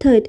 3।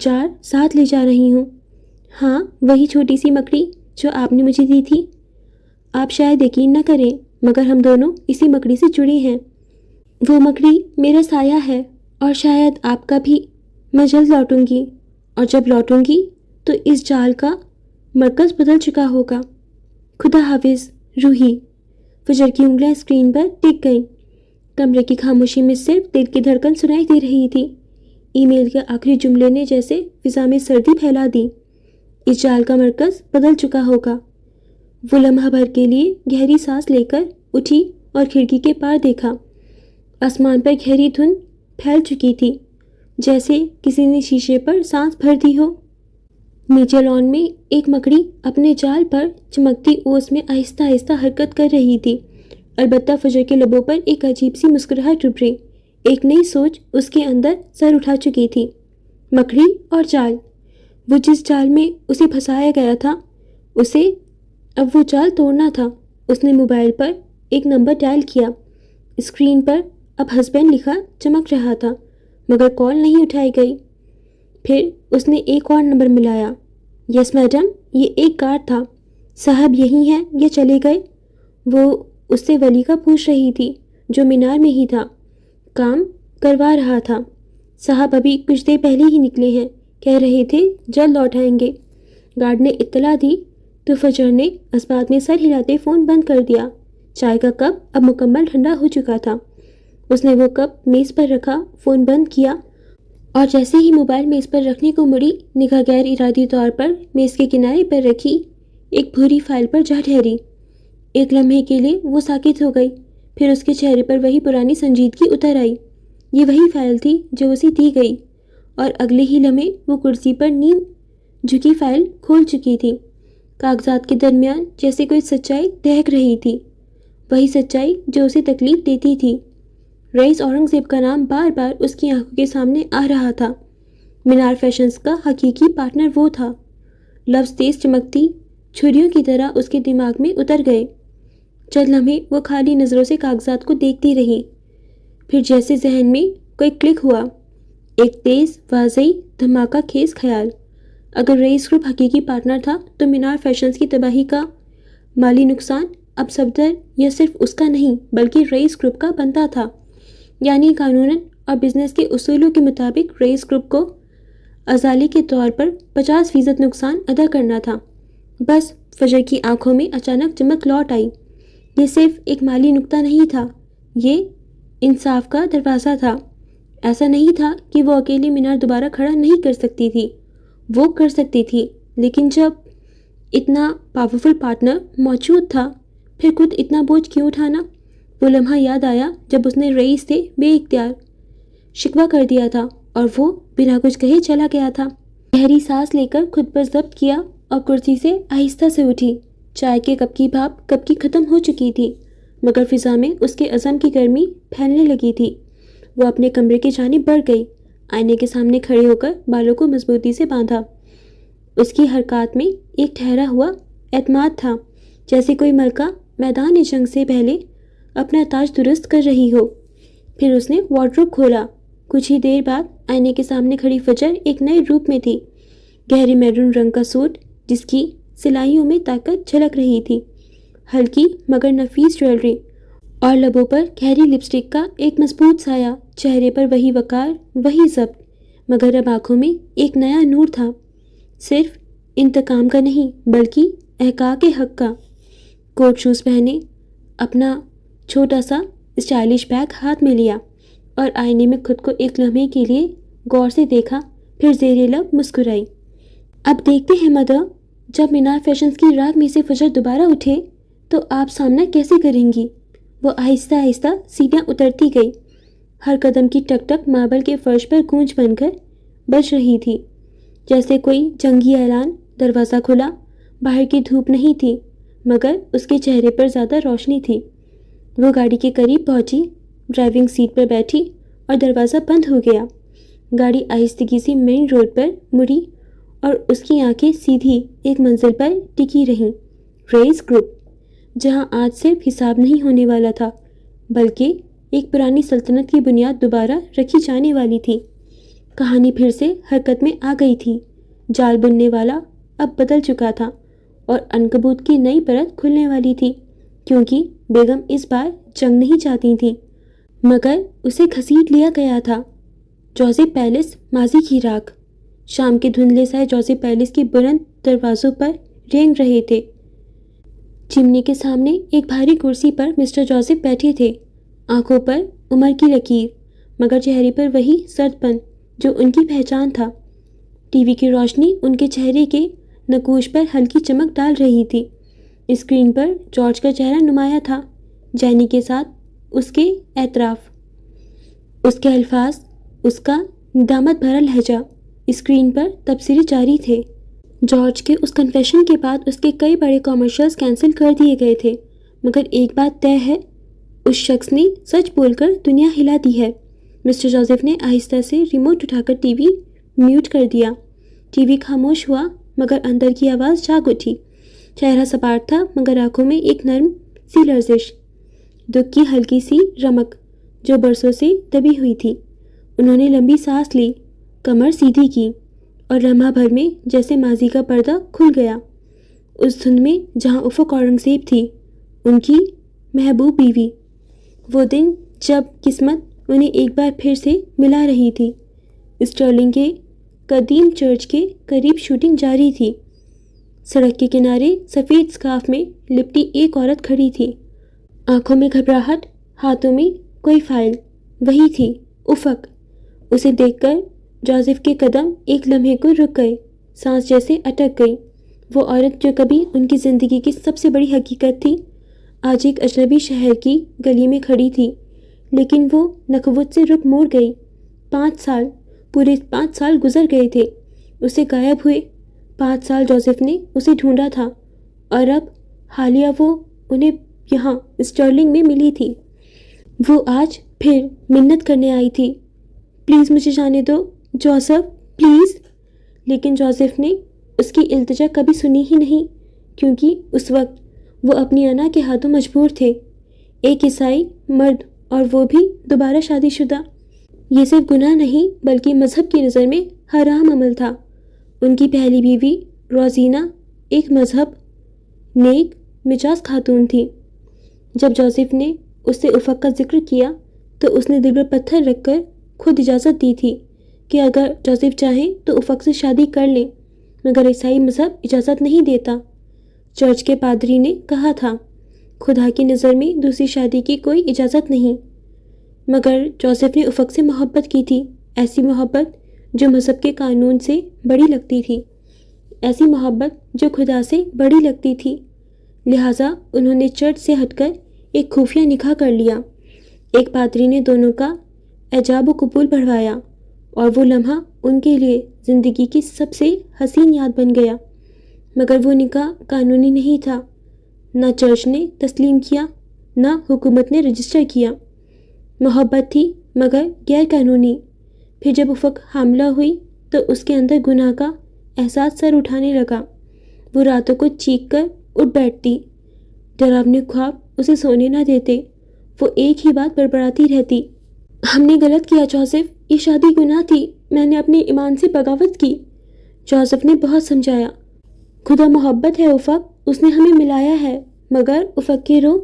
جار ساتھ لے جا رہی ہوں۔ ہاں، وہی چھوٹی سی مکڑی جو آپ نے مجھے دی تھی۔ آپ شاید یقین نہ کریں مگر ہم دونوں اسی مکڑی سے جڑے ہیں۔ وہ مکڑی میرا سایہ ہے اور شاید آپ کا بھی۔ میں جلد لوٹوں گی اور جب لوٹوں گی تو اس جال کا مرکز بدل چکا ہوگا۔ خدا حافظ روحی۔ فجر کی انگلیاں اسکرین پر ٹک گئیں۔ کمرے کی خاموشی میں صرف دل کی دھڑکن سنائی دے رہی تھی۔ ای میل کے آخری جملے نے جیسے فضا میں سردی پھیلا دی۔ اس جال کا مرکز بدل چکا ہوگا۔ وہ لمحہ بھر کے لیے گہری سانس لے کر اٹھی اور کھڑکی کے پار دیکھا۔ آسمان پر گہری دھند پھیل چکی تھی، جیسے کسی نے شیشے پر سانس بھر دی ہو۔ نیچے لان میں ایک مکڑی اپنے جال پر چمکتی اوس میں آہستہ آہستہ حرکت کر رہی تھی، البتہ فجر کے لبوں پر ایک عجیب سی مسکراہٹ ابھری۔ ایک نئی سوچ اس کے اندر سر اٹھا چکی تھی۔ مکڑی اور جال، وہ جس جال میں اسے پھنسایا گیا تھا، اسے اب وہ جال توڑنا تھا۔ اس نے موبائل پر ایک نمبر ڈائل کیا۔ اسکرین پر اب ہسبینڈ لکھا چمک رہا تھا مگر کال نہیں اٹھائی گئی۔ پھر اس نے ایک اور نمبر ملایا۔ یس میڈم، یہ ایک گارڈ تھا۔ صاحب یہی ہیں یا چلے گئے؟ وہ اس سے ولی کا پوچھ رہی تھی جو مینار میں ہی تھا، کام کروا رہا تھا۔ صاحب ابھی کچھ دیر پہلے ہی نکلے ہیں، کہہ رہے تھے جلد لوٹ آئیں گے۔ گارڈ نے اطلاع دی تو فجر نے اسبات میں سر ہلاتے فون بند کر دیا۔ چائے کا کپ اب مکمل ٹھنڈا ہو چکا تھا۔ اس نے وہ کپ میز پر رکھا، فون بند کیا اور جیسے ہی موبائل میز پر رکھنے کو مڑی، نگاہ غیر ارادی طور پر میز کے کنارے پر رکھی ایک بھوری فائل پر جا ٹھہری۔ ایک لمحے کے لیے وہ ساکت ہو گئی، پھر اس کے چہرے پر وہی پرانی سنجیدگی اتر آئی۔ یہ وہی فائل تھی جو اسے دی گئی، اور اگلے ہی لمحے وہ کرسی پر نیم جھکی فائل کھول چکی تھی۔ کاغذات کے درمیان جیسے کوئی سچائی دہک رہی تھی، وہی سچائی جو اسے تکلیف دیتی تھی۔ رئیس اورنگزیب کا نام بار بار اس کی آنکھوں کے سامنے آ رہا تھا۔ مینار فیشنز کا حقیقی پارٹنر وہ تھا۔ لفظ تیز چمکتی چھریوں کی طرح اس کے دماغ میں اتر گئے۔ چند لمحے وہ خالی نظروں سے کاغذات کو دیکھتی رہی، پھر جیسے ذہن میں کوئی کلک ہوا، ایک تیز واضح دھماکہ خیز خیال۔ اگر رئیس گروپ حقیقی پارٹنر تھا تو مینار فیشنز کی تباہی کا مالی نقصان اب صفدر یا صرف اس کا نہیں بلکہ رئیس گروپ کا بنتا تھا۔ یعنی قانوناً اور بزنس کے اصولوں کے مطابق رئیس گروپ کو ازالے کے طور پر 50% نقصان ادا کرنا تھا۔ بس فجر کی آنکھوں میں اچانک چمک لوٹ آئی۔ یہ صرف ایک مالی نقطہ نہیں تھا، یہ انصاف کا دروازہ تھا۔ ایسا نہیں تھا کہ وہ اکیلی مینار دوبارہ کھڑا نہیں کر سکتی تھی، وہ کر سکتی تھی، لیکن جب اتنا پاورفل پارٹنر موجود تھا پھر خود اتنا بوجھ کیوں اٹھانا؟ وہ لمحہ یاد آیا جب اس نے رئیس سے بے اختیار شکوہ کر دیا تھا اور وہ بنا کچھ کہے چلا گیا تھا۔ گہری سانس لے کر خود پر ضبط کیا اور کرسی سے آہستہ سے اٹھی۔ چائے کے کپ کی بھاپ کب کی ختم ہو چکی تھی مگر فضا میں اس کے عزم کی گرمی پھیلنے لگی تھی۔ وہ اپنے کمرے کی جانب بڑھ گئی، آئینے کے سامنے کھڑے ہو کر بالوں کو مضبوطی سے باندھا۔ اس کی حرکات میں ایک ٹھہرا ہوا اعتماد تھا، جیسے کوئی ملکہ میدان جنگ سے پہلے اپنا تاج درست کر رہی ہو۔ پھر اس نے وارڈروب کھولا۔ کچھ ہی دیر بعد آئینے کے سامنے کھڑی فجر ایک نئے روپ میں تھی۔ گہری میرون رنگ کا سوٹ جس کی سلائیوں میں طاقت جھلک رہی تھی، ہلکی مگر نفیس جویلری اور لبوں پر گہری لپسٹک کا ایک مضبوط سایہ۔ چہرے پر وہی وقار، وہی ضبط، مگر اب آنکھوں میں ایک نیا نور تھا، صرف انتقام کا نہیں بلکہ احقاق حق کا۔ کوٹ شوز پہنے، اپنا چھوٹا سا اسٹائلش بیگ ہاتھ میں لیا اور آئینے میں خود کو ایک لمحے کے لیے غور سے دیکھا، پھر زیر لب مسکرائی۔ اب دیکھتے ہیں مدر، جب مینار فیشنز کی راگ میں سے فجر دوبارہ اٹھے تو آپ سامنا کیسے کریں گی؟ وہ آہستہ آہستہ سیڑھیاں اترتی گئی، ہر قدم کی ٹک ٹک ماربل کے فرش پر گونج بن کر بج رہی تھی، جیسے کوئی جنگی اعلان۔ دروازہ کھلا، باہر کی دھوپ نہیں تھی مگر اس کے چہرے پر زیادہ روشنی تھی۔ وہ گاڑی کے قریب پہنچی، ڈرائیونگ سیٹ پر بیٹھی اور دروازہ بند ہو گیا۔ گاڑی آہستگی سے مین روڈ پر مڑی اور اس کی آنکھیں سیدھی ایک منزل پر ٹکی رہیں، رئیس گروپ، جہاں آج صرف حساب نہیں ہونے والا تھا بلکہ ایک پرانی سلطنت کی بنیاد دوبارہ رکھی جانے والی تھی۔ کہانی پھر سے حرکت میں آ گئی تھی۔ جال بننے والا اب بدل چکا تھا اور عنکبوت کی نئی پرت کھلنے والی تھی، کیونکہ بیگم اس بار جنگ نہیں چاہتی تھیں، مگر اسے گھسیٹ لیا گیا تھا۔ جوزف پیلس ماضی کی راکھ۔ شام کے دھندلے سائے جوزف پیلس کے بلند دروازوں پر رینگ رہے تھے۔ چمنی کے سامنے ایک بھاری کرسی پر مسٹر جوزف بیٹھے تھے، آنکھوں پر عمر کی لکیر، مگر چہرے پر وہی سرد پن جو ان کی پہچان تھا۔ ٹی وی کی روشنی ان کے چہرے کے نقوش پر ہلکی چمک ڈال رہی تھی۔ اسکرین پر جارج کا چہرہ نمایاں تھا، جینی کے ساتھ اس کے اعتراف، اس کے الفاظ، اس کا ندامت بھرا لہجہ۔ اسکرین پر تبصرے جاری تھے۔ جارج کے اس کنفیشن کے بعد اس کے کئی بڑے کامرشلز کینسل کر دیے گئے تھے، مگر ایک بات طے ہے، اس شخص نے سچ بول کر دنیا ہلا دی ہے۔ مسٹر جوزف نے آہستہ سے ریموٹ اٹھا کر ٹی وی میوٹ کر دیا۔ ٹی وی خاموش ہوا، مگر اندر کی آواز جاگ اٹھی۔ چہرہ سپاٹ تھا، مگر آنکھوں میں ایک نرم سی لرزش، دکھ کی ہلکی سی رمق جو برسوں سے دبی ہوئی تھی۔ انہوں نے لمبی سانس لی، کمر سیدھی کی، اور لمحہ بھر میں جیسے ماضی کا پردہ کھل گیا۔ اس دھند میں جہاں افق اورنگزیب تھی، ان کی محبوب بیوی، وہ دن جب قسمت انہیں ایک بار پھر سے ملا رہی تھی۔ اسٹرلنگ کے قدیم چرچ کے قریب شوٹنگ جاری تھی۔ سڑک کے کنارے سفید اسکارف میں لپٹی ایک عورت کھڑی تھی، آنکھوں میں گھبراہٹ، ہاتھوں میں کوئی فائل۔ وہی تھی افق۔ اسے دیکھ کر جوزف کے قدم ایک لمحے کو رک گئے، سانس جیسے اٹک گئی۔ وہ عورت جو کبھی ان کی زندگی کی سب سے بڑی حقیقت تھی، آج ایک اجنبی شہر کی گلی میں کھڑی تھی، لیکن وہ نخوت سے رخ موڑ گئی۔ 5 سال، پورے 5 سال گزر گئے تھے اسے غائب ہوئے۔ 5 سال جوزف نے اسے ڈھونڈا تھا، اور اب حالیہ وہ انہیں یہاں اسٹرلنگ میں ملی تھی۔ وہ آج پھر منت کرنے آئی تھی، پلیز مجھے جانے دو جوزف، پلیز۔ لیکن جوزف نے اس کی التجا کبھی سنی ہی نہیں، کیونکہ اس وقت وہ اپنی انا کے ہاتھوں مجبور تھے۔ ایک عیسائی مرد، اور وہ بھی دوبارہ شادی شدہ۔ یہ صرف گناہ نہیں بلکہ مذہب کی نظر میں حرام عمل تھا۔ ان کی پہلی بیوی روزینہ ایک مذہب نیک مزاج خاتون تھی۔ جب جوزف نے اس سے افق کا ذکر کیا تو اس نے دل پر پتھر رکھ کر خود اجازت دی تھی کہ اگر جوزف چاہیں تو افق سے شادی کر لیں، مگر عیسائی مذہب اجازت نہیں دیتا۔ چرچ کے پادری نے کہا تھا، خدا کی نظر میں دوسری شادی کی کوئی اجازت نہیں۔ مگر جوزف نے افق سے محبت کی تھی، ایسی محبت جو مذہب کے قانون سے بڑی لگتی تھی، ایسی محبت جو خدا سے بڑی لگتی تھی۔ لہٰذا انہوں نے چرچ سے ہٹ کر ایک خفیہ نکاح کر لیا۔ ایک پادری نے دونوں کا ایجاب و قبول بڑھوایا، اور وہ لمحہ ان کے لیے زندگی کی سب سے حسین یاد بن گیا۔ مگر وہ نکاح قانونی نہیں تھا، نہ چرچ نے تسلیم کیا، نہ حکومت نے رجسٹر کیا۔ محبت تھی مگر غیر قانونی۔ پھر جب افق حاملہ ہوئی تو اس کے اندر گناہ کا احساس سر اٹھانے لگا۔ وہ راتوں کو چیخ کر اٹھ بیٹھتی، ڈراونے خواب اسے سونے نہ دیتے۔ وہ ایک ہی بات بڑبڑاتی رہتی، ہم نے غلط کیا جوزف، یہ شادی گناہ تھی، میں نے اپنے ایمان سے بغاوت کی۔ جوزف نے بہت سمجھایا، خدا محبت ہے افق، اس نے ہمیں ملایا ہے۔ مگر افق کی روح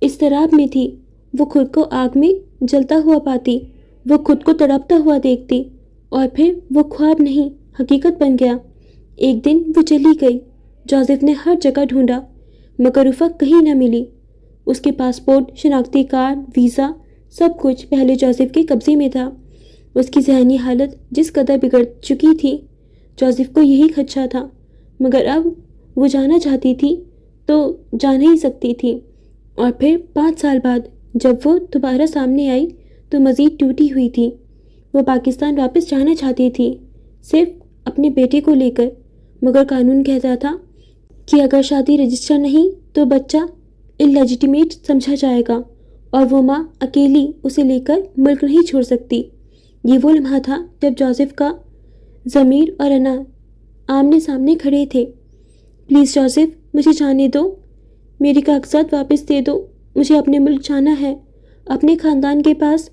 اضطراب میں تھی۔ وہ خود کو آگ میں جلتا ہوا پاتی، وہ خود کو تڑپتا ہوا دیکھتی، اور پھر وہ خواب نہیں حقیقت بن گیا۔ ایک دن وہ چلی گئی۔ جوزف نے ہر جگہ ڈھونڈا، مگر افق کہیں نہ ملی۔ اس کے پاسپورٹ، شناختی کارڈ، ویزا، سب کچھ پہلے جوزف کے قبضے میں تھا۔ اس کی ذہنی حالت جس قدر بگڑ چکی تھی، جوزف کو یہی خدشہ تھا، مگر اب وہ جانا چاہتی تھی تو جا نہیں سکتی تھی۔ اور پھر 5 سال بعد جب وہ دوبارہ سامنے آئی تو مزید ٹوٹی ہوئی تھی۔ وہ پاکستان واپس جانا چاہتی تھی، صرف اپنے بیٹے کو لے کر، مگر قانون کہتا تھا کہ اگر شادی رجسٹر نہیں تو بچہ انلیجیٹیمیٹ سمجھا جائے گا، اور وہ ماں اکیلی اسے لے کر ملک نہیں چھوڑ سکتی۔ یہ وہ لمحہ تھا جب جوزف کا ضمیر اور انا آمنے سامنے کھڑے تھے۔ پلیز جوزف، مجھے جانے دو، میری کاغذات واپس دے دو، مجھے اپنے ملک جانا ہے، اپنے خاندان کے پاس۔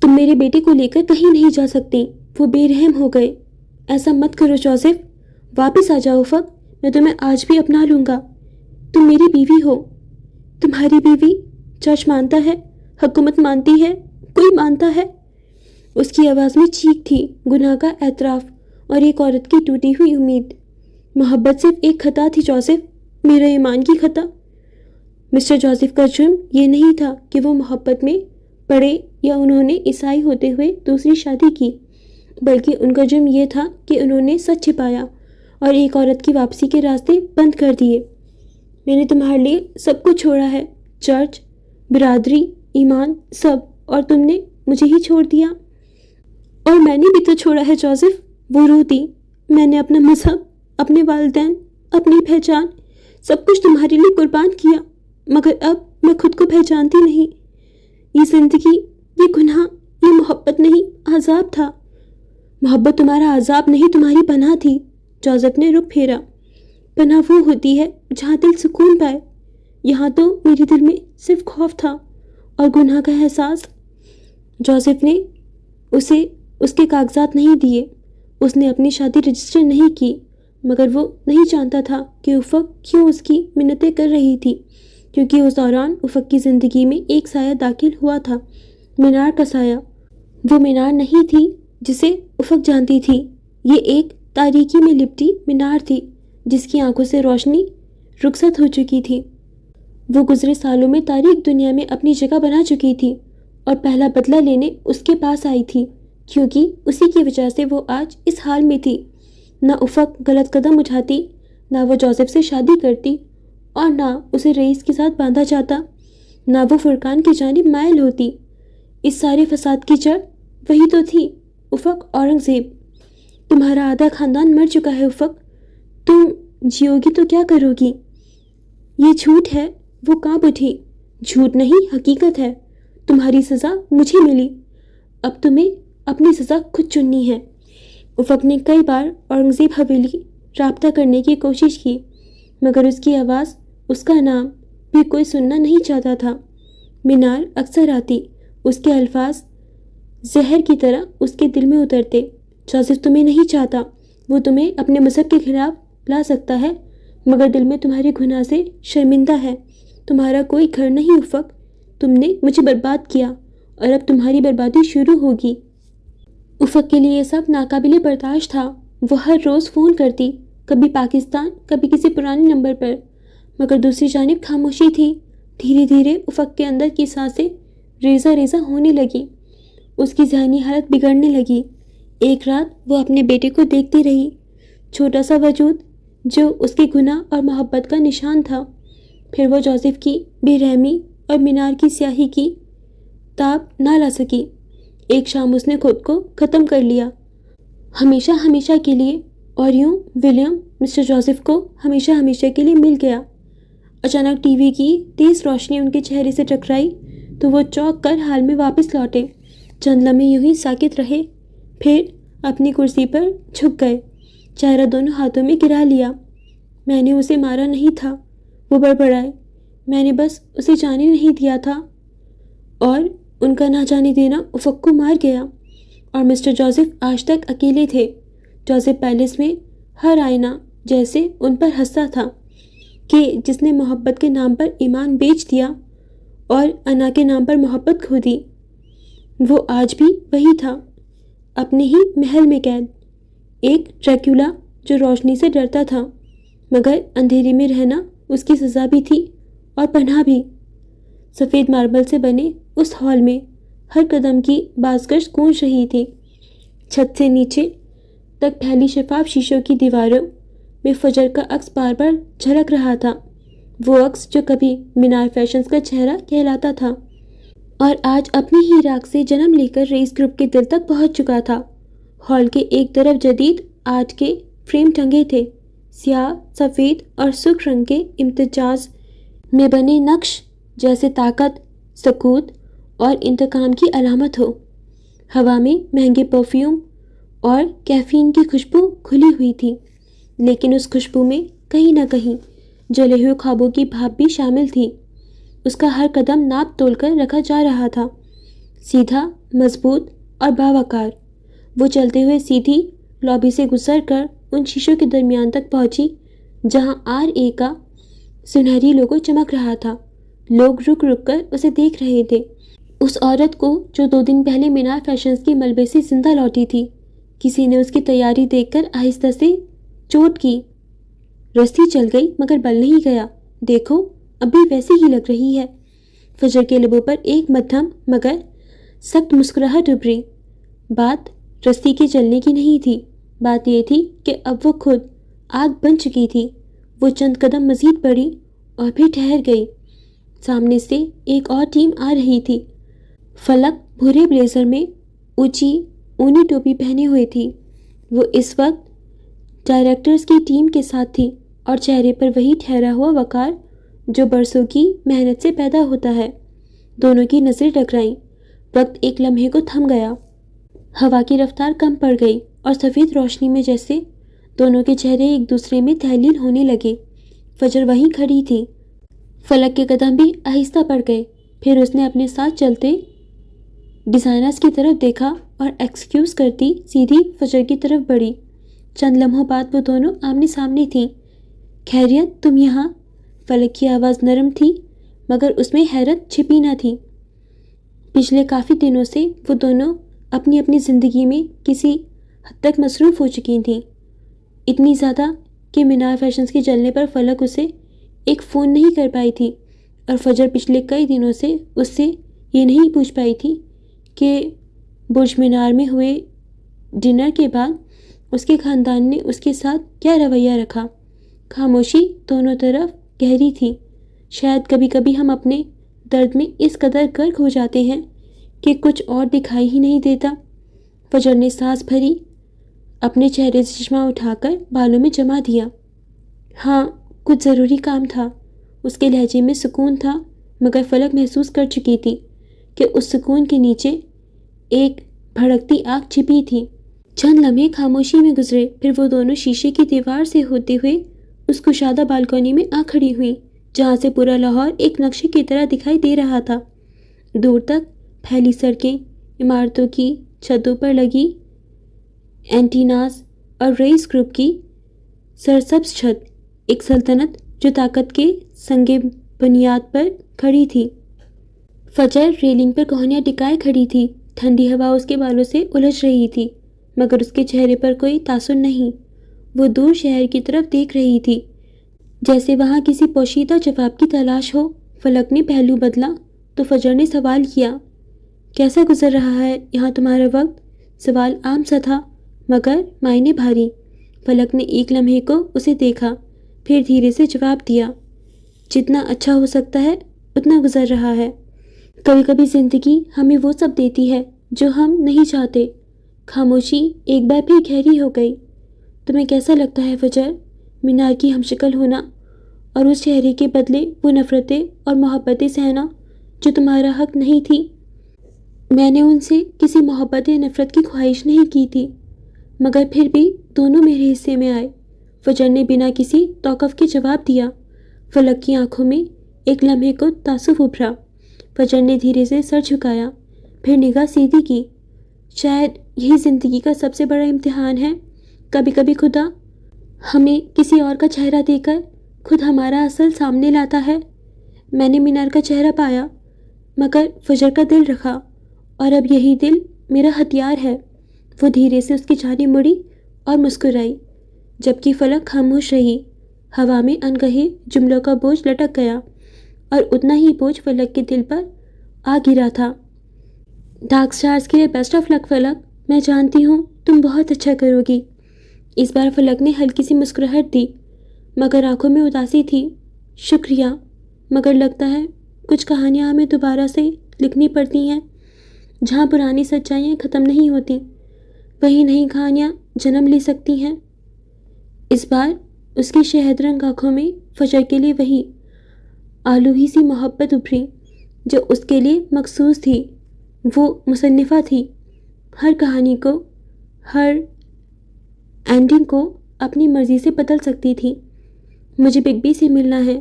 تم میرے بیٹے کو لے کر کہیں نہیں جا سکتی۔ وہ بے رحم ہو گئے۔ ایسا مت کرو جوزف، واپس آ جاؤ افق، میں تمہیں آج بھی اپنا لوں گا۔ تم میری بیوی ہو۔ تمہاری بیوی؟ جج مانتا ہے، حکومت مانتی ہے، کوئی مانتا ہے؟ اس کی آواز میں چیخ تھی، گناہ کا اعتراف اور ایک عورت کی ٹوٹی ہوئی امید۔ محبت صرف ایک خطا تھی جوزف، میرا ایمان کی خطا۔ مسٹر جوزف کا جرم یہ نہیں تھا کہ وہ محبت میں پڑے یا انہوں نے عیسائی ہوتے ہوئے دوسری شادی کی، بلکہ ان کا جرم یہ تھا کہ انہوں نے سچ چھپایا اور ایک عورت کی واپسی کے راستے بند کر دیے۔ میں نے تمہارے لیے سب کچھ چھوڑا ہے، چرچ، برادری، ایمان، سب، اور تم نے مجھے ہی چھوڑ دیا۔ اور میں نے بھی تو چھوڑا ہے جوزف، وہ رو دی۔ میں نے اپنا مذہب، اپنے والدین، اپنی پہچان، سب کچھ تمہارے لیے قربان کیا، مگر اب میں خود کو پہچانتی نہیں۔ یہ زندگی، یہ گناہ، یہ محبت نہیں، عذاب تھا۔ محبت تمہارا عذاب نہیں، تمہاری پناہ تھی۔ جوزف نے رخ پھیرا۔ پناہ وہ ہوتی ہے جہاں دل سکون پائے، یہاں تو میرے دل میں صرف خوف تھا اور گناہ کا احساس۔ جوزف نے اسے اس کے کاغذات نہیں دیے، اس نے اپنی شادی رجسٹر نہیں کی، مگر وہ نہیں جانتا تھا کہ افق کیوں اس کی منتیں کر رہی تھی، کیونکہ اس دوران افق کی زندگی میں ایک سایہ داخل ہوا تھا، مینار کا سایہ۔ وہ مینار نہیں تھی جسے افق جانتی تھی، یہ ایک تاریکی میں لپٹی مینار تھی جس کی آنکھوں سے روشنی رخصت ہو چکی تھی۔ وہ گزرے سالوں میں تاریک دنیا میں اپنی جگہ بنا چکی تھی اور پہلا بدلہ لینے اس کے پاس آئی تھی، کیونکہ اسی کی وجہ سے وہ آج اس حال میں تھی۔ نہ افق غلط قدم اٹھاتی، نہ وہ جوزف سے شادی کرتی، اور نہ اسے رئیس کے ساتھ باندھا جاتا، نہ وہ فرقان کی جانب مائل ہوتی۔ اس سارے فساد کی جڑ وہی تو تھی، افق اورنگزیب۔ تمہارا آدھا خاندان مر چکا ہے افق، تم جیو گی تو کیا کرو گی؟ یہ جھوٹ ہے، وہ کانپ اٹھی۔ جھوٹ نہیں، حقیقت ہے، تمہاری سزا مجھے ملی، اب تمہیں اپنی سزا خود چننی ہے۔ افق نے کئی بار اورنگزیب حویلی رابطہ کرنے کی کوشش کی، مگر اس کی آواز، اس کا نام بھی کوئی سننا نہیں چاہتا تھا۔ مینار اکثر آتی، اس کے الفاظ زہر کی طرح اس کے دل میں اترتے۔ جوزف تمہیں نہیں چاہتا، وہ تمہیں اپنے مذہب کے خلاف لا سکتا ہے، مگر دل میں تمہارے گناہ سے شرمندہ ہے۔ تمہارا کوئی گھر نہیں افق، تم نے مجھے برباد کیا اور اب تمہاری بربادی شروع ہوگی۔ افق کے لیے یہ سب ناقابل برداشت تھا۔ وہ ہر روز فون کرتی، کبھی پاکستان، کبھی کسی پرانے نمبر پر، مگر دوسری جانب خاموشی تھی۔ دھیرے دھیرے افق کے اندر کی سانسیں ریزہ ریزہ ہونے لگی، اس کی ذہنی حالت بگڑنے لگی۔ ایک رات وہ اپنے بیٹے کو دیکھتی رہی، چھوٹا سا وجود جو اس کے گناہ اور محبت کا نشان تھا۔ پھر وہ جوزف کی بے رحمی اور مینار کی سیاہی کی تاب نہ لا سکی۔ ایک شام اس نے خود کو ختم کر لیا، ہمیشہ ہمیشہ کے لیے، اور یوں ولیم مسٹر جوزف کو ہمیشہ ہمیشہ کے لیے مل گیا۔ اچانک ٹی وی کی تیز روشنی ان کے چہرے سے ٹکرائی تو وہ چونک کر حال میں واپس لوٹے۔ چند لمحے یوں ہی ساکت رہے، پھر اپنی کرسی پر جھک گئے، چہرہ دونوں ہاتھوں میں گرا لیا۔ میں نے اسے مارا نہیں تھا، وہ بڑبڑائے، میں نے بس اسے جانے نہیں دیا تھا، اور ان کا نہ جانے دینا افق کو مار گیا۔ اور مسٹر جوزف آج تک اکیلے تھے۔ جوزف پیلس میں ہر آئینہ جیسے ان پر ہنستا تھا کہ جس نے محبت کے نام پر ایمان بیچ دیا اور انا کے نام پر محبت کھو دی۔ وہ آج بھی وہی تھا، اپنے ہی محل میں قید، ایک ڈریکولا جو روشنی سے ڈرتا تھا، مگر اندھیرے میں رہنا اس کی سزا بھی تھی اور پناہ بھی۔ سفید ماربل سے بنے اس ہال میں ہر قدم کی بازگشت گونج رہی تھی۔ چھت سے نیچے تک پھیلی شفاف شیشوں کی دیواروں میں فجر کا عکس بار بار جھلک رہا تھا، وہ عکس جو کبھی مینار فیشنز کا چہرہ کہلاتا تھا اور آج اپنی ہی راک سے جنم لے کر رئیس گروپ کے دل تک پہنچ چکا تھا۔ ہال کے ایک طرف جدید آرٹ کے فریم ٹنگے تھے، سیاہ، سفید اور سرخ رنگ کے امتزاج میں بنے نقش جیسے طاقت، سکوت اور انتقام کی علامت ہو۔ ہوا میں مہنگے پرفیوم اور کیفین کی خوشبو کھلی ہوئی تھی، لیکن اس خوشبو میں کہیں نہ کہیں جلے ہوئے خوابوں کی بھاپ بھی شامل تھی۔ اس کا ہر قدم ناپ تول کر رکھا جا رہا تھا، سیدھا، مضبوط اور باوقار۔ وہ چلتے ہوئے سیدھی لابی سے گزر کر ان شیشوں کے درمیان تک پہنچی جہاں RA کا سنہری لوگو چمک رہا تھا۔ لوگ رک رک کر اسے دیکھ رہے تھے، اس عورت کو جو 2 دن پہلے مینار فیشنز کی ملبے سے زندہ لوٹی تھی۔ کسی نے اس کی تیاری دیکھ کر آہستہ سے چوٹ کی۔ رسی چل گئی مگر بل نہیں گیا، دیکھو اب بھی ویسی ہی لگ رہی ہے۔ فجر کے لبوں پر ایک مدھم مگر سخت مسکراہٹ ابھری۔ بات رسی کے چلنے کی نہیں تھی، بات یہ تھی کہ اب وہ خود آگ بن چکی تھی۔ وہ چند قدم مزید بڑھی اور پھر ٹھہر گئی۔ سامنے سے ایک اور ٹیم آ رہی تھی۔ فلک بھورے بلیزر میں اونچی اونی ٹوپی پہنے ہوئے تھی۔ وہ اس وقت ڈائریکٹرز کی ٹیم کے ساتھ تھی اور چہرے پر وہی ٹھہرا ہوا وقار جو برسوں کی محنت سے پیدا ہوتا ہے۔ دونوں کی نظریں ٹکرائیں۔ وقت ایک لمحے کو تھم گیا۔ ہوا کی رفتار کم پڑ گئی اور سفید روشنی میں جیسے دونوں کے چہرے ایک دوسرے میں تحلیل ہونے لگے۔ فجر وہیں کھڑی تھی۔ فلک کے قدم بھی آہستہ پڑ گئے۔ پھر اس نے اپنے ساتھ چلتے ڈیزائنرز کی طرف دیکھا اور ایکسکیوز کرتی سیدھی فجر کی طرف بڑھی۔ چند لمحوں بعد وہ دونوں آمنے سامنے تھیں۔ خیریت تم یہاں؟ فلک کی آواز نرم تھی مگر اس میں حیرت چھپی نہ تھی۔ پچھلے کافی دنوں سے وہ دونوں اپنی اپنی زندگی میں کسی حد تک مصروف ہو چکی تھیں، اتنی زیادہ کہ مینار فیشنز کے چلنے پر فلک اسے ایک فون نہیں کر پائی تھی اور فجر پچھلے کئی دنوں سے اس سے یہ نہیں پوچھ پائی تھی کہ برج مینار میں ہوئے ڈنر کے بعد اس کے خاندان نے اس کے ساتھ کیا رویہ رکھا۔ خاموشی دونوں طرف گہری تھی۔ شاید کبھی کبھی ہم اپنے درد میں اس قدر غرق ہو جاتے ہیں کہ کچھ اور دکھائی ہی نہیں دیتا۔ فجر نے سانس بھری، اپنے چہرے سے چشمہ اٹھا کر بالوں میں جما دیا۔ ہاں، کچھ ضروری کام تھا۔ اس کے لہجے میں سکون تھا مگر فلک محسوس کر چکی تھی کہ اس سکون کے نیچے ایک بھڑکتی آگ چھپی تھی۔ چند لمحے خاموشی میں گزرے، پھر وہ دونوں شیشے کی دیوار سے ہوتے ہوئے اس کشادہ بالکونی میں آ کھڑی ہوئیں جہاں سے پورا لاہور ایک نقشے کی طرح دکھائی دے رہا تھا۔ دور تک پھیلی سڑکیں، عمارتوں کی چھتوں پر لگی اینٹیناز اور رئیس گروپ کی سرسبز چھت، ایک سلطنت جو طاقت کے سنگ بنیاد پر کھڑی تھی۔ فجر ریلنگ پر کوہنیاں ٹکائے کھڑی تھی۔ ٹھنڈی ہوا اس کے بالوں سے الجھ رہی تھی مگر اس کے چہرے پر کوئی تاثر نہیں۔ وہ دور شہر کی طرف دیکھ رہی تھی جیسے وہاں کسی پوشیدہ جواب کی تلاش ہو۔ فلک نے پہلو بدلا تو فجر نے سوال کیا، کیسا گزر رہا ہے یہاں تمہارا وقت؟ سوال عام سا تھا مگر معنی بھاری۔ فلک نے ایک لمحے کو اسے دیکھا، پھر دھیرے سے جواب دیا، جتنا اچھا ہو سکتا ہے اتنا گزر رہا ہے۔ کبھی کبھی زندگی ہمیں وہ سب دیتی ہے جو ہم نہیں چاہتے۔ خاموشی ایک بار پھر گہری ہو گئی۔ تمہیں کیسا لگتا ہے فجر، مینار کی ہم شکل ہونا اور اس چہرے کے بدلے وہ نفرتیں اور محبتیں سہنا جو تمہارا حق نہیں تھی؟ میں نے ان سے کسی محبت یا نفرت کی خواہش نہیں کی تھی مگر پھر بھی دونوں میرے حصے میں آئے۔ فجر نے بنا کسی توقف کے جواب دیا۔ فلک کی آنکھوں میں ایک لمحے کو تعصب ابھرا۔ فجر نے دھیرے سے سر جھکایا، پھر نگاہ سیدھی کی۔ شاید یہی زندگی کا سب سے بڑا امتحان ہے، کبھی کبھی خدا ہمیں کسی اور کا چہرہ دے کر خود ہمارا اصل سامنے لاتا ہے۔ میں نے مینار کا چہرہ پایا مگر فجر کا دل رکھا اور اب یہی دل میرا ہتھیار ہے۔ وہ دھیرے سے اس کی جانب مڑی اور مسکرائی جبکہ فلک خاموش رہی۔ ہوا میں انکہے جملوں کا بوجھ لٹک گیا اور اتنا ہی بوجھ فلک کے دل پر آ گرا تھا۔ ڈارک سٹارز کے لیے بیسٹ آف لک فلک، میں جانتی ہوں تم بہت اچھا کرو گی۔ اس بار فلک نے ہلکی سی مسکراہٹ دی مگر آنکھوں میں اداسی تھی۔ شکریہ، مگر لگتا ہے کچھ کہانیاں ہمیں دوبارہ سے لکھنی پڑتی ہیں۔ جہاں پرانی سچائیاں ختم نہیں ہوتی وہی نئی کہانیاں جنم لے سکتی ہیں۔ اس بار اس کی شہد رنگ آنکھوں میں فجر کے لیے وہی آلوہی سی محبت ابھری جو اس کے لیے مخصوص تھی۔ وہ مصنفہ تھی، ہر کہانی کو، ہر اینڈنگ کو اپنی مرضی سے بدل سکتی تھی۔ مجھے بگ بی سے ملنا ہے۔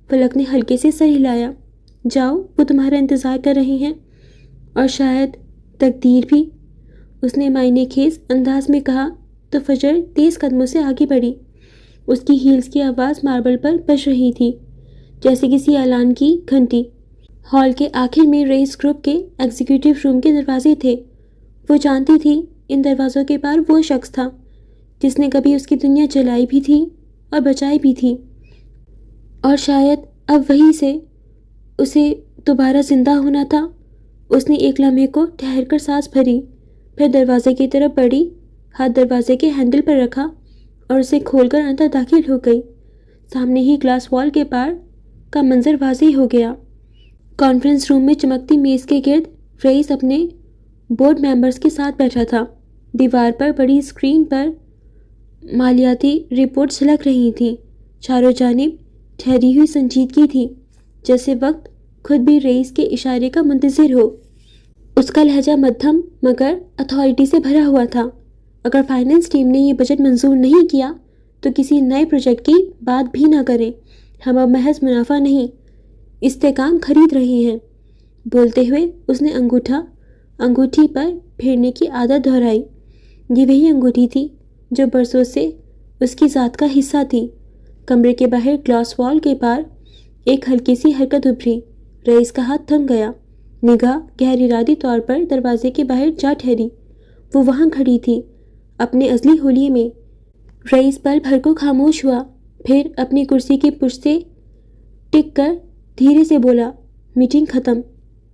فلک نے ہلکے سے سر ہلایا۔ جاؤ، وہ تمہارا انتظار کر رہے ہیں اور شاید تقدیر بھی۔ اس نے معنی خیز انداز میں کہا تو فجر تیز قدموں سے آگے بڑھی۔ اس کی ہیلز کی آواز ماربل پر بج رہی تھی جیسے کسی اعلان کی گھنٹی۔ ہال کے آخر میں رئیس گروپ کے ایگزیکٹو روم کے دروازے تھے۔ وہ جانتی تھی ان دروازوں کے پار وہ شخص تھا جس نے کبھی اس کی دنیا جلائی بھی تھی اور بچائی بھی تھی، اور شاید اب وہیں سے اسے دوبارہ زندہ ہونا تھا۔ اس نے ایک لمحے کو ٹھہر کر سانس بھری، پھر دروازے کی طرف بڑھی، ہاتھ دروازے کے ہینڈل پر رکھا اور اسے کھول کر اندر داخل ہو گئی۔ سامنے ہی گلاس وال کے پار کا منظر واضح ہو گیا۔ کانفرنس روم میں چمکتی میز کے گرد رئیس اپنے بورڈ ممبرز کے ساتھ بیٹھا تھا۔ دیوار پر بڑی اسکرین پر مالیاتی رپورٹ جھلک رہی تھیں۔ چاروں جانب ٹھہری ہوئی سنجیدگی تھی، جیسے وقت خود بھی رئیس کے اشارے کا منتظر ہو۔ اس کا لہجہ مدھم مگر اتھارٹی سے بھرا ہوا تھا۔ اگر فائنانس ٹیم نے یہ بجٹ منظور نہیں کیا تو کسی نئے پروجیکٹ کی بات بھی نہ کریں۔ ہم اب محض منافع نہیں، استحکام خرید رہے ہیں۔ بولتے ہوئے اس نے انگوٹھی پر پھیرنے کی عادت دہرائی۔ یہ وہی انگوٹھی تھی جو برسوں سے اس کی ذات کا حصہ تھی۔ کمرے کے باہر گلاس وال کے پار ایک ہلکی سی حرکت ابھری۔ رئیس کا ہاتھ تھم گیا، نگاہ غیر ارادی طور پر دروازے کے باہر جا ٹھہری۔ وہ وہاں کھڑی تھی، اپنے ازلی حلیے میں۔ رئیس پل بھر کو خاموش ہوا، پھر اپنی کرسی کی پشت سے ٹک کر دھیرے سے بولا، میٹنگ ختم۔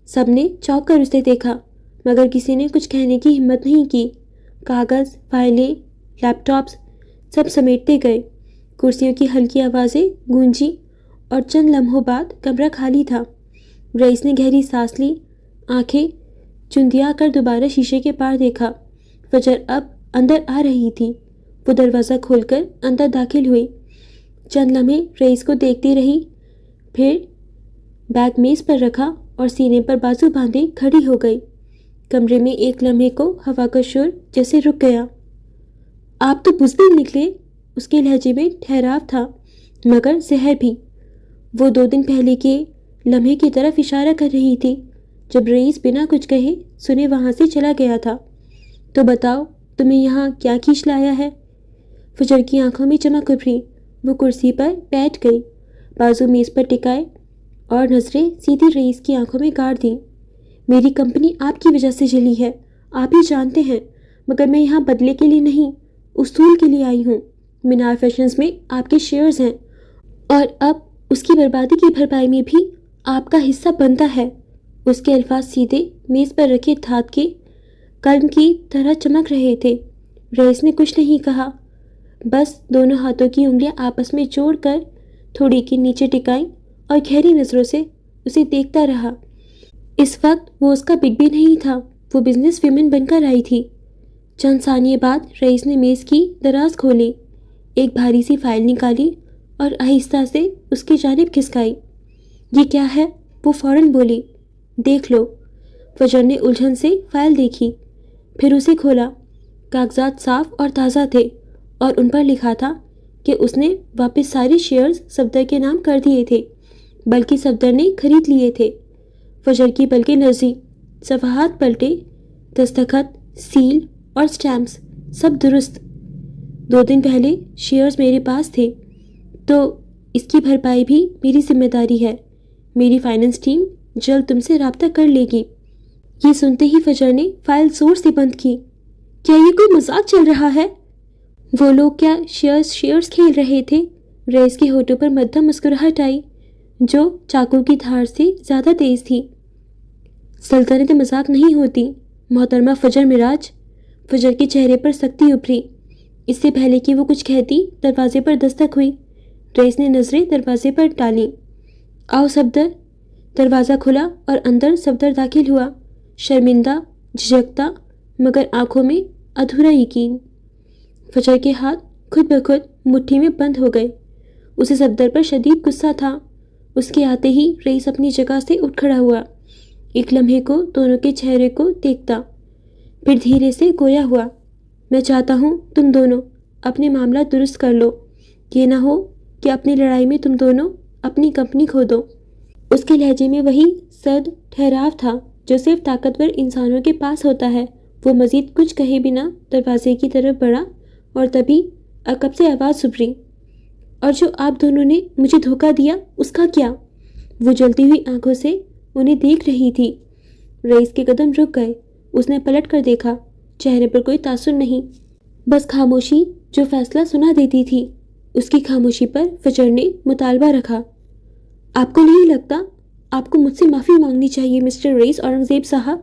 سب نے چونک کر اسے دیکھا، مگر کسی نے کچھ کہنے کی ہمت نہیں کی۔ کاغذ، فائلیں، لیپ ٹاپس سب سمیٹتے گئے۔ کرسیوں کی ہلکی آوازیں گونجی اور چند لمحوں بعد کمرہ خالی تھا۔ رئیس نے گہری سانس لی، آنکھیں چندیا کر دوبارہ شیشے کے پار دیکھا۔ فجر اب اندر آ رہی تھی۔ وہ دروازہ کھول کر اندر داخل ہوئی، چند لمحے رئیس کو دیکھتی رہی، پھر بیگ میز پر رکھا اور سینے پر بازو باندھے کھڑی ہو گئی۔ کمرے میں ایک لمحے کو ہوا کا شور جیسے رک گیا۔ آپ تو بزدل نکلے، اس کے لہجے میں ٹھہراو تھا مگر زہر بھی۔ وہ 2 دن پہلے کے لمحے کی طرف اشارہ کر رہی تھی جب رئیس بنا کچھ کہے سنے وہاں سے چلا گیا تھا۔ تو بتاؤ تمہیں یہاں کیا کھینچ لایا ہے؟ فجر کی آنکھوں میں چمک ابھری۔ وہ کرسی پر بیٹھ گئی، بازو میز پر ٹکائے اور نظریں سیدھی رئیس کی آنکھوں میں گاڑ دیں۔ میری کمپنی آپ کی وجہ سے جلی ہے، آپ ہی جانتے ہیں، مگر میں یہاں بدلے کے لیے نہیں، اصول کے لیے آئی ہوں۔ مینار فیشنز میں آپ کے شیئرز ہیں اور اب اس کی بربادی کی بھرپائی میں بھی آپ کا حصہ بنتا ہے۔ اس کے الفاظ سیدھے میز پر رکھے دھات کے قلم کی طرح چمک رہے تھے۔ رئیس نے کچھ نہیں کہا، بس دونوں ہاتھوں کی انگلیاں آپس میں جوڑ کر تھوڑی کے نیچے ٹکائیں اور گہری نظروں سے اسے دیکھتا رہا۔ اس وقت وہ اس کا بگ بی نہیں تھا، وہ بزنس ویمن بن کر آئی تھی۔ چند ثانیے بعد رئیس نے میز کی دراز کھولی، ایک بھاری سی فائل نکالی اور آہستہ سے اس کی جانب کھسکائی۔ یہ کیا ہے؟ وہ فوراً بولی۔ دیکھ لو۔ فجر نے الجھن سے فائل دیکھی، پھر اسے کھولا۔ کاغذات صاف اور تازہ تھے اور ان پر لکھا تھا کہ اس نے واپس سارے شیئرز صفدر کے نام کر دیے تھے، بلکہ صفدر نے خرید لیے تھے۔ فجر کی پلکیں لرزیں، صفحات پلٹے، دستخط، سیل اور سٹیمپس سب درست۔ 2 دن پہلے شیئرز میرے پاس تھے، تو اس کی بھرپائی بھی میری ذمہ داری ہے۔ میری فائنانس ٹیم جلد تم سے رابطہ کر لے گی۔ یہ سنتے ہی فجر نے فائل زور سے بند کی۔ کیا یہ کوئی مذاق چل رہا ہے؟ وہ لوگ کیا شیئرز کھیل رہے تھے؟ رئیس کے ہونٹوں پر مدھم مسکراہٹ آئی جو چاقو کی دھار سے زیادہ تیز تھی۔ سلطنت مذاق نہیں ہوتی محترمہ فجر معراج۔ فجر کے چہرے پر سختی ابھری۔ اس سے پہلے کہ وہ کچھ کہتی دروازے پر دستک ہوئی۔ رئیس نے نظریں دروازے پر ڈالیں۔ آؤ صفدر۔ دروازہ کھلا اور اندر صفدر داخل ہوا، شرمندہ، جھجکتا، مگر آنکھوں میں ادھورا یقین۔ فجر کے ہاتھ خود بخود مٹھی میں بند ہو گئے۔ اسے صفدر پر شدید غصہ تھا۔ اس کے آتے ہی رئیس اپنی جگہ سے اٹھ کھڑا ہوا، ایک لمحے کو دونوں کے چہرے کو دیکھتا، پھر دھیرے سے گویا ہوا، میں چاہتا ہوں تم دونوں اپنے معاملہ درست کر لو، یہ نہ ہو کہ اپنی لڑائی میں تم دونوں اپنی کمپنی کھو دو۔ اس کے لہجے میں وہی سرد ٹھہراو تھا جو صرف طاقتور انسانوں کے پاس ہوتا ہے۔ وہ مزید کچھ کہے بنا دروازے کی طرف بڑھا اور تبھی عقب سے آواز ابھری، اور جو آپ دونوں نے مجھے دھوکہ دیا اس کا کیا؟ وہ جلتی ہوئی آنکھوں سے انہیں دیکھ رہی تھی۔ رئیس کے قدم رک گئے۔ اس نے پلٹ کر دیکھا، چہرے پر کوئی تاثر نہیں، بس خاموشی جو فیصلہ سنا دیتی تھی۔ اس کی خاموشی پر فجر نے مطالبہ رکھا، آپ کو نہیں لگتا آپ کو مجھ سے معافی مانگنی چاہیے مسٹر رئیس اورنگزیب صاحب؟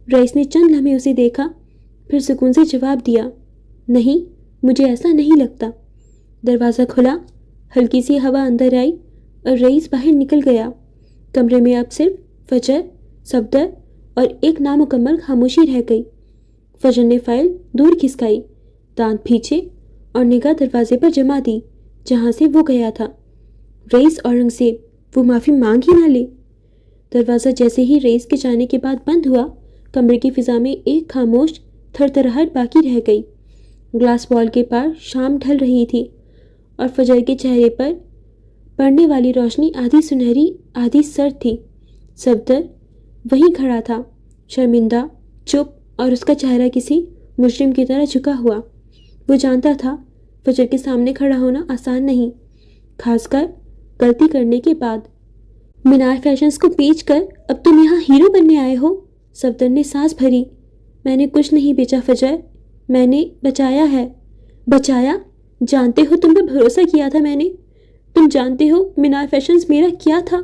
رئیس نے چند لمحے اسے دیکھا، پھر سکون سے جواب دیا، نہیں، مجھے ایسا نہیں لگتا۔ دروازہ کھلا، ہلکی سی ہوا اندر آئی اور رئیس باہر نکل گیا۔ کمرے میں اب صرف فجر، صفدر اور ایک نامکمل خاموشی رہ گئی۔ فجر نے فائل دور کھسکائی، دانت کھینچے اور نگاہ دروازے پر جما دی جہاں سے وہ گیا تھا۔ رئیس اورنگزیب وہ معافی مانگ ہی نہ لے۔ دروازہ جیسے ہی رئیس کے جانے کے بعد بند ہوا، کمرے کی فضا میں ایک خاموش تھر تھراہٹ باقی رہ گئی۔ گلاس وال کے پار شام ڈھل رہی تھی اور فجر کے چہرے پر پڑنے والی روشنی آدھی سنہری آدھی سرد تھی۔ صفدر وہیں کھڑا تھا، شرمندہ، چپ، اور اس کا چہرہ کسی مجرم کی طرح جھکا ہوا۔ وہ جانتا تھا فجر کے سامنے کھڑا ہونا آسان نہیں، خاص کر غلطی کرنے کے بعد۔ مینار فیشنز کو بیچ کر اب تم یہاں ہیرو بننے آئے ہو؟ صفدر نے سانس بھری۔ میں نے کچھ نہیں بیچا فجر، میں نے بچایا ہے۔ بچایا؟ جانتے ہو تم پہ بھروسہ کیا تھا میں نے، تم جانتے ہو مینار فیشنز میرا کیا تھا؟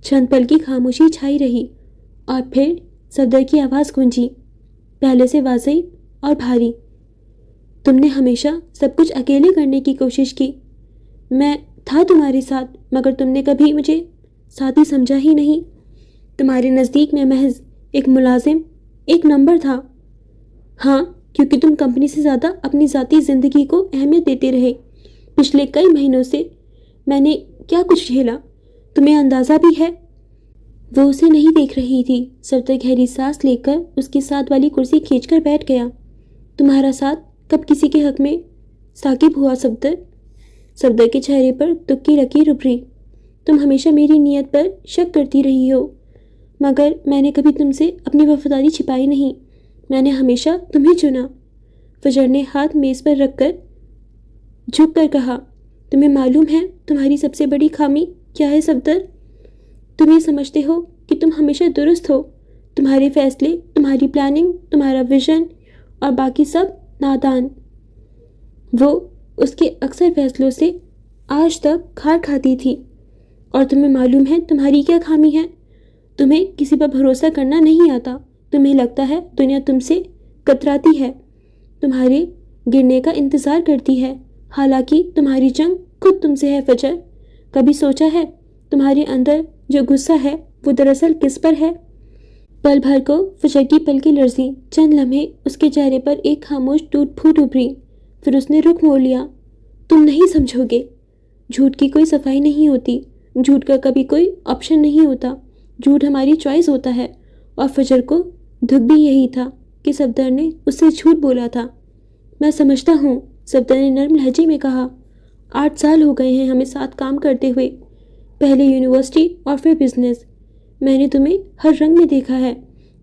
چند پل کی خاموشی چھائی رہی اور پھر صفدر کی آواز گونجی، پہلے سے واضح اور بھاری، تم نے ہمیشہ سب کچھ اکیلے کرنے کی کوشش کی۔ میں تھا تمہارے ساتھ، مگر تم نے کبھی مجھے ساتھی سمجھا ہی نہیں۔ تمہارے نزدیک میں محض ایک ملازم، ایک نمبر تھا۔ ہاں، کیونکہ تم کمپنی سے زیادہ اپنی ذاتی زندگی کو اہمیت دیتے رہے۔ پچھلے کئی مہینوں سے میں نے کیا کچھ جھیلا، تمہیں اندازہ بھی ہے؟ وہ اسے نہیں دیکھ رہی تھی۔ صفدر گہری سانس لے کر اس کی ساتھ والی کرسی کھینچ کر بیٹھ گیا۔ تمہارا ساتھ کب کسی کے حق میں ثاقب ہوا صفدر؟ صفدر کے چہرے پر دکھ کی لکیر ابھری۔ تم ہمیشہ میری نیت پر شک کرتی رہی ہو، مگر میں نے کبھی تم سے اپنی وفاداری چھپائی نہیں، میں نے ہمیشہ تمہیں چنا۔ فجر نے ہاتھ میز پر رکھ کر جھک کر کہا، تمہیں معلوم ہے تمہاری سب سے بڑی خامی کیا ہے صفدر؟ تم یہ سمجھتے ہو کہ تم ہمیشہ درست ہو، تمہارے فیصلے، تمہاری پلاننگ، تمہارا ویژن اور باقی سب نادان۔ وہ اس کے اکثر فیصلوں سے آج تک کھار کھاتی تھی۔ اور تمہیں معلوم ہے تمہاری کیا خامی ہے؟ تمہیں کسی پر بھروسہ کرنا نہیں آتا، تمہیں لگتا ہے دنیا تم سے کتراتی ہے، تمہارے گرنے کا انتظار کرتی ہے، حالانکہ تمہاری جنگ خود تم سے ہے فجر۔ کبھی سوچا ہے تمہارے اندر جو غصہ ہے وہ دراصل کس پر ہے؟ پل بھر کو فجر کی پلکیں لرزی، چند لمحے اس کے چہرے پر ایک خاموش ٹوٹ پھوٹ ابھری، پھر اس نے رخ موڑ لیا۔ تم نہیں سمجھو گے، جھوٹ کی کوئی صفائی نہیں ہوتی، جھوٹ کا کبھی کوئی آپشن نہیں ہوتا، جھوٹ ہماری چوائس ہوتا ہے۔ اور فجر کو دکھ بھی یہی تھا کہ صفدر نے اس سے جھوٹ بولا تھا۔ میں سمجھتا ہوں، صفدر نے نرم لہجے میں کہا، 8 سال ہو گئے ہیں ہمیں ساتھ کام کرتے ہوئے، پہلے یونیورسٹی اور پھر بزنس۔ میں نے تمہیں ہر رنگ میں دیکھا ہے،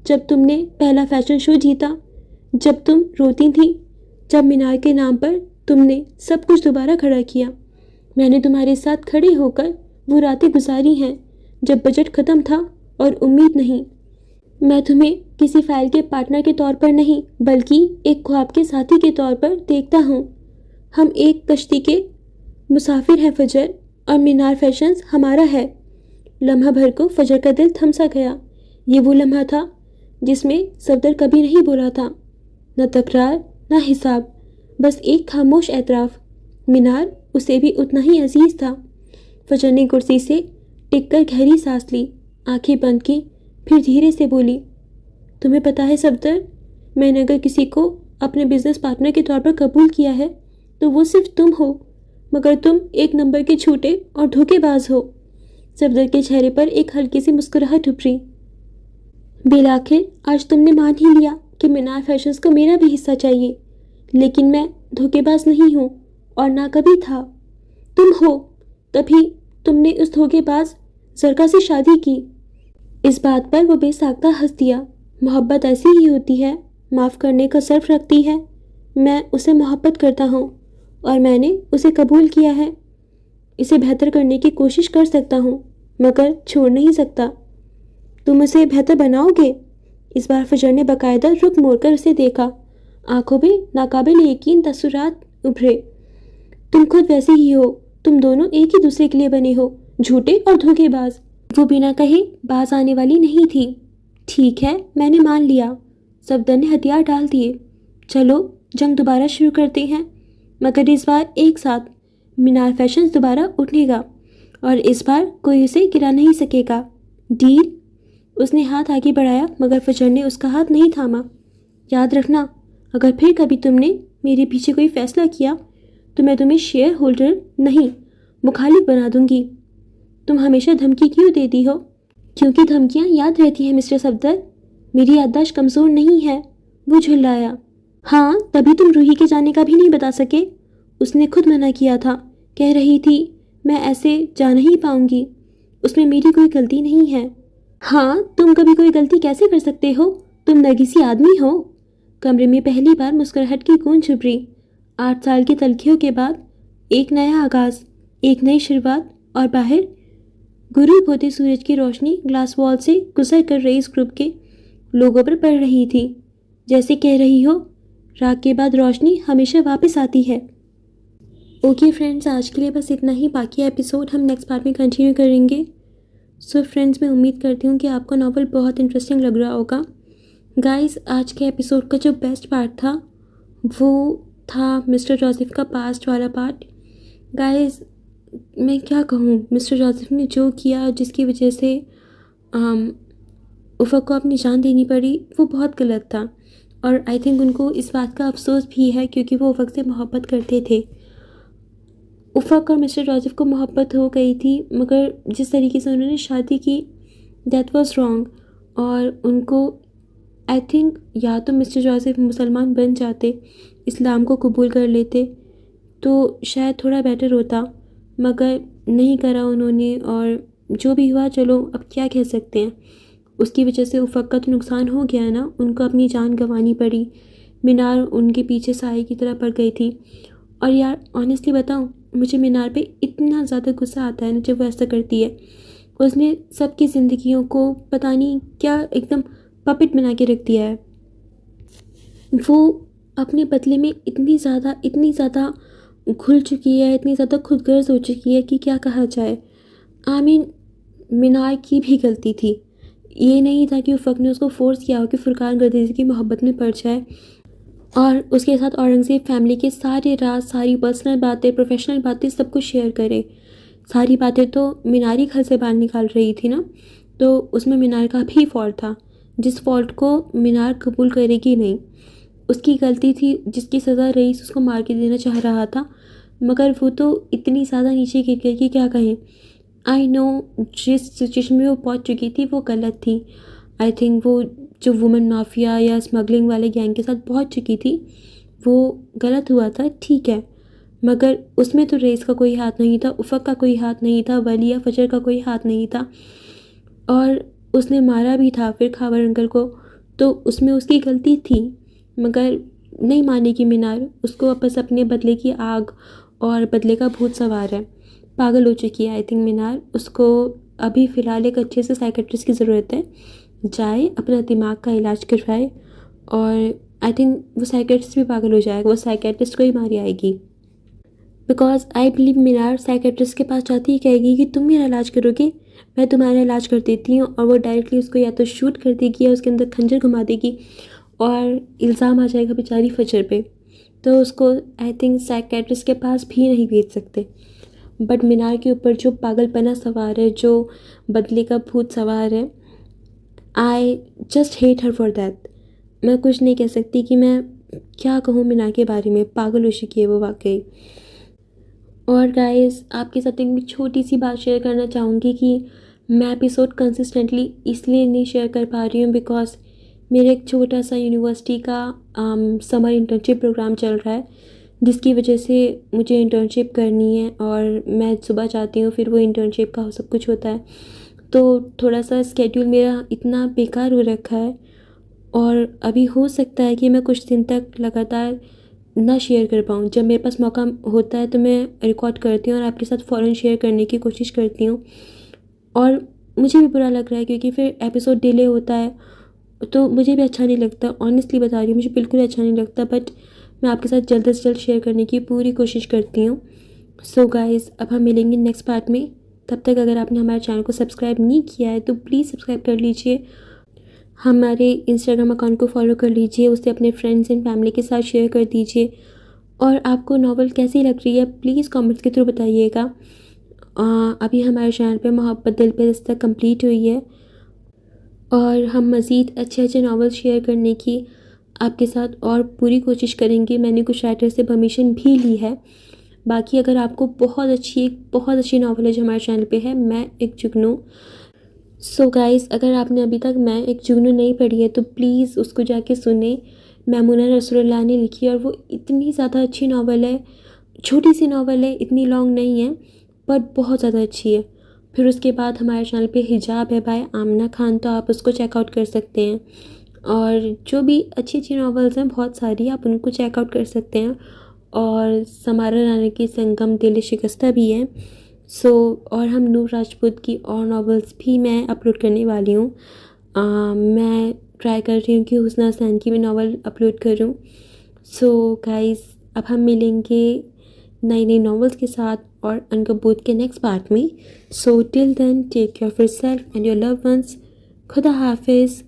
جب تم نے پہلا فیشن شو جیتا، جب تم روتی تھی، جب مینار کے نام پر تم نے سب کچھ دوبارہ کھڑا کیا۔ میں نے تمہارے ساتھ کھڑے ہو کر وہ راتیں گزاری ہیں جب بجٹ ختم تھا اور امید نہیں۔ میں تمہیں کسی فائل کے پارٹنر کے طور پر نہیں، بلکہ ایک خواب کے ساتھی کے طور پر دیکھتا ہوں۔ ہم ایک کشتی کے مسافر ہیں فجر، اور مینار فیشنز ہمارا ہے۔ لمحہ بھر کو فجر کا دل تھم سا گیا۔ یہ وہ لمحہ تھا جس میں صفدر کبھی نہیں بولا تھا، نہ تکرار، نہ حساب، بس ایک خاموش اعتراف۔ مینار اسے بھی اتنا ہی عزیز تھا۔ فجر نے کرسی سے ٹک کر گہری سانس لی، آنکھیں بند کی، پھر دھیرے سے بولی، تمہیں پتہ ہے صفدر، میں نے اگر کسی کو اپنے بزنس پارٹنر کے طور پر قبول کیا ہے تو وہ صرف تم ہو، مگر تم ایک نمبر کے جھوٹے اور دھوکے باز ہو۔ صفدر کے چہرے پر ایک ہلکی سی مسکراہٹ ابھری۔ بالآخر آج تم نے مان ہی لیا کہ مینار فیشنز کو میرا بھی حصہ چاہیے، لیکن میں دھوکے باز نہیں ہوں اور نہ کبھی تھا۔ تم ہو، تبھی تم نے اس دھوکے باز زرکا سے شادی کی۔ اس بات پر وہ بے ساختہ ہنس دیا۔ محبت ایسی ہی ہوتی ہے، معاف کرنے کا صرف رکھتی ہے۔ میں اسے محبت کرتا ہوں اور میں نے اسے قبول کیا ہے۔ اسے بہتر کرنے کی کوشش کر سکتا ہوں مگر چھوڑ نہیں سکتا۔ تم اسے بہتر بناؤ گے؟ اس بار فجر نے باقاعدہ رخ موڑ کر اسے دیکھا۔ آنکھوں میں ناقابل یقین تاثرات ابھرے۔ تم خود ویسے ہی ہو، تم دونوں ایک ہی دوسرے کے لیے بنے ہو، جھوٹے اور دھوکے باز۔ وہ بنا کہے باز آنے والی نہیں تھی۔ ٹھیک ہے، میں نے مان لیا۔ صفدر نے ہتھیار ڈال دیے۔ چلو جنگ دوبارہ شروع کرتے ہیں، مگر اس بار ایک ساتھ۔ مینار فیشنز دوبارہ اٹھے گا اور اس بار کوئی اسے گرا نہیں سکے گا۔ ڈیل؟ اس نے ہاتھ آگے بڑھایا مگر فجر نے اس کا ہاتھ نہیں تھاما۔ یاد رکھنا، اگر پھر کبھی تم نے میرے پیچھے کوئی فیصلہ کیا تو میں تمہیں شیئر ہولڈر نہیں، مخالف بنا دوں گی۔ تم ہمیشہ دھمکی کیوں دیتی ہو؟ کیونکہ دھمکیاں یاد رہتی ہیں مسٹر صفدر، میری یادداشت کمزور نہیں ہے۔ وہ جھلایا۔ ہاں، تبھی تم روحی کے جانے کا بھی نہیں بتا سکے۔ اس نے خود منع کیا تھا، کہہ رہی تھی میں ایسے جا نہیں پاؤں گی، اس میں میری کوئی غلطی نہیں ہے۔ ہاں، تم کبھی کوئی غلطی کیسے کر سکتے ہو؟ تم نرگسی آدمی ہو۔ کمرے میں پہلی بار مسکراہٹ کی گونج ابھری۔ 8 سال کی تلخیوں کے بعد ایک نیا آغاز، ایک نئی شروعات، اور باہر غروب ہوتے سورج کی روشنی گلاس وال سے گزر کر رئیس گروپ کے لوگوں پر پڑ رہی تھی، جیسے کہہ رہی ہو راگ کے بعد روشنی ہمیشہ واپس آتی ہے۔ اوکے فرینڈز، آج کے لیے بس اتنا ہی، باقی ایپیسوڈ ہم نیکسٹ پارٹ میں کنٹینیو کریں گے۔ سو فرینڈز، میں امید کرتی ہوں کہ آپ کو ناول بہت انٹرسٹنگ لگ رہا ہوگا۔ گائز، آج کے ایپیسوڈ کا جو بیسٹ پارٹ تھا وہ تھا مسٹر جوزف کا پاسٹ والا پارٹ۔ گائز، میں کیا کہوں، مسٹر جوزف نے جو کیا جس کی وجہ سے افق کو اپنی جان دینی پڑی، وہ بہت غلط تھا، اور آئی تھنک ان کو اس بات کا افسوس بھی ہے کیونکہ وہ افق سے محبت کرتے تھے۔ افق اور مسٹر جوزف کو محبت ہو گئی تھی مگر جس طریقے سے انہوں نے شادی کی دیٹ واز رانگ، اور ان کو آئی تھنک یا تو مسٹر جوزف مسلمان بن جاتے، اسلام کو قبول کر لیتے تو شاید تھوڑا بیٹر ہوتا، مگر نہیں کرا انہوں نے، اور جو بھی ہوا چلو اب کیا کہہ سکتے ہیں۔ اس کی وجہ سے افق کا تو نقصان ہو گیا نا، ان کو اپنی جان گنوانی پڑی، مینار ان کے پیچھے سائے کی طرح پڑ گئی تھی۔ اور یار آنیسٹلی بتاؤں، مجھے مینار پہ اتنا زیادہ غصہ آتا ہے نا جب وہ ایسا کرتی ہے۔ اس نے سب کی زندگیوں کو پتہ نہیں کیا ایک دم پپٹ بنا کے رکھ دیا ہے۔ وہ اپنے بدلے میں اتنی زیادہ گھل چکی ہے، اتنی زیادہ خود غرض ہو چکی ہے کہ کیا کہا جائے۔ مینار کی بھی غلطی تھی، یہ نہیں تھا کہ افق نے اس کو فورس کیا ہو کہ فرقان گردیزی کی محبت میں پڑ جائے اور اس کے ساتھ اورنگزیب فیملی کے سارے راز، ساری پرسنل باتیں، پروفیشنل باتیں سب کچھ شیئر کرے۔ ساری باتیں تو مینار ہی گھر سے باہر نکال رہی تھی نا، تو اس میں مینار کا بھی فالٹ تھا، جس فالٹ کو مینار قبول کرے گی نہیں۔ اس کی غلطی تھی جس کی سزا رئیس اس کو مار کے دینا چاہ رہا تھا، مگر وہ تو اتنی زیادہ نیچے گر گئی کہ کیا کہیں۔ آئی نو جس سچویشن میں وہ پہنچ چکی تھی وہ غلط تھی۔ آئی تھنک وہ جو وومن مافیا یا اسمگلنگ والے گینگ کے ساتھ پہنچ چکی تھی وہ غلط ہوا تھا، ٹھیک ہے، مگر اس میں تو رئیس کا کوئی ہاتھ نہیں تھا، افق کا کوئی ہاتھ نہیں تھا، ولیہ فجر کا کوئی ہاتھ نہیں تھا، اور اس نے مارا بھی تھا پھر خاور انکل کو، تو اس میں اس کی غلطی تھی، مگر نہیں مانے گی مینار، اس کو بس اپنے بدلے کی آگ اور بدلے کا بھوت سوار ہے، پاگل ہو چکی ہے آئی تھنک مینار۔ اس کو ابھی فی الحال ایک اچھے سے سائیکٹرسٹ کی ضرورت ہے، جائے اپنا دماغ کا علاج کروائے، اور آئی تھنک وہ سائیکٹرسٹ بھی پاگل ہو جائے گا، وہ سائیکٹرسٹ کو ہی ماری آئے گی، because I believe Minar psychiatrist کے پاس جاتی ہی کہے گی کہ تم میرا علاج کرو گے، میں تمہارا علاج کر دیتی ہوں، اور وہ ڈائریکٹلی اس کو یا تو شوٹ کر دے گی یا اس کے اندر کھنجر گھما دے گی، اور الزام آ جائے گا بیچاری فجر پہ، تو اس کو آئی تھنک سائیکٹرسٹ کے پاس بھی نہیں بھیج سکتے۔ بٹ مینار کے اوپر جو پاگل پنا سوار ہے، جو بدلے کا بھوت سوار ہے، I just hate her for that. میں کچھ نہیں کہہ سکتی کہ میں کیا کہوں مینار کے بارے میں، پاگل ہو چکی ہے وہ واقعی۔ اور گائز، آپ کے ساتھ ایک چھوٹی سی بات شیئر کرنا چاہوں گی کہ میں ایپیسوڈ کنسسٹنٹلی اس لیے نہیں شیئر کر پا رہی ہوں بیکاز میرے ایک چھوٹا سا یونیورسٹی کا سمر انٹرنشپ پروگرام چل رہا ہے، جس کی وجہ سے مجھے انٹرنشپ کرنی ہے، اور میں صبح جاتی ہوں، پھر وہ انٹرنشپ کا سب کچھ ہوتا ہے، تو تھوڑا سا اسکیڈول میرا اتنا بیکار ہو رکھا ہے، اور ابھی ہو سکتا ہے کہ میں کچھ دن تک لگاتار نہ شیئر کر پاؤں. جب میرے پاس موقع ہوتا ہے تو میں ریکارڈ کرتی ہوں اور آپ کے ساتھ فوراً شیئر کرنے کی کوشش کرتی ہوں. اور مجھے بھی برا لگ رہا ہے کیونکہ پھر ایپیسوڈ ڈیلے ہوتا ہے تو مجھے بھی اچھا نہیں لگتا. آنیسٹلی بتا رہی ہوں، مجھے بالکل اچھا نہیں لگتا، بٹ میں آپ کے ساتھ جلد سے جلد شیئر کرنے کی پوری کوشش کرتی ہوں. سو گائز، اب ہم ملیں گے نیکسٹ پارٹ میں. تب تک اگر آپ نے ہمارے چینل کو سبسکرائب نہیں کیا ہے تو پلیز سبسکرائب کر لیجئے. ہمارے انسٹاگرام اکاؤنٹ کو فالو کر لیجئے، اسے اپنے فرینڈس اینڈ فیملی کے ساتھ شیئر کر دیجئے. اور آپ کو ناول کیسی لگ رہی ہے پلیز کامنٹس کے تھرو بتائیے گا. ابھی ہمارے چینل پہ محبت دل پہ دستک کمپلیٹ ہوئی ہے اور ہم مزید اچھے اچھے ناول شیئر کرنے کی آپ کے ساتھ اور پوری کوشش کریں گے. میں نے کچھ رائٹر سے پرمیشن بھی لی ہے. باقی اگر آپ کو بہت اچھی ناول ہے جو ہمارے چینل پہ ہے، میں ایک جگنو. سو گائز، اگر آپ نے ابھی تک میں ایک جگنو نہیں پڑھی ہے تو پلیز اس کو جا کے سنیں. میمونہ رسول اللہ نے لکھی اور وہ اتنی زیادہ اچھی ناول ہے. چھوٹی سی ناول ہے، اتنی لانگ نہیں ہے، بٹ بہت زیادہ اچھی ہے. پھر اس کے بعد ہمارے چینل پہ حجاب ہے بائی آمنہ خان، تو آپ اس کو چیک آؤٹ کر سکتے ہیں. اور جو بھی اچھی ناولز ہیں بہت ساری، آپ ان کو چیک آؤٹ کر سکتے ہیں. اور سمارا رانا کی سنگم دل شکستہ بھی ہے. سو اور ہم نور راجپوت کی اور ناولز بھی میں اپلوڈ کرنے والی ہوں. میں ٹرائی کر رہی ہوں کہ حسنہ حسین کی بھی ناول اپلوڈ کروں. سو گائز، اب ہم ملیں گے نئی ناولز کے ساتھ اور عنکبوت کے نیکسٹ پارٹ میں. So till then take care of yourself and your love ones. خدا حافظ.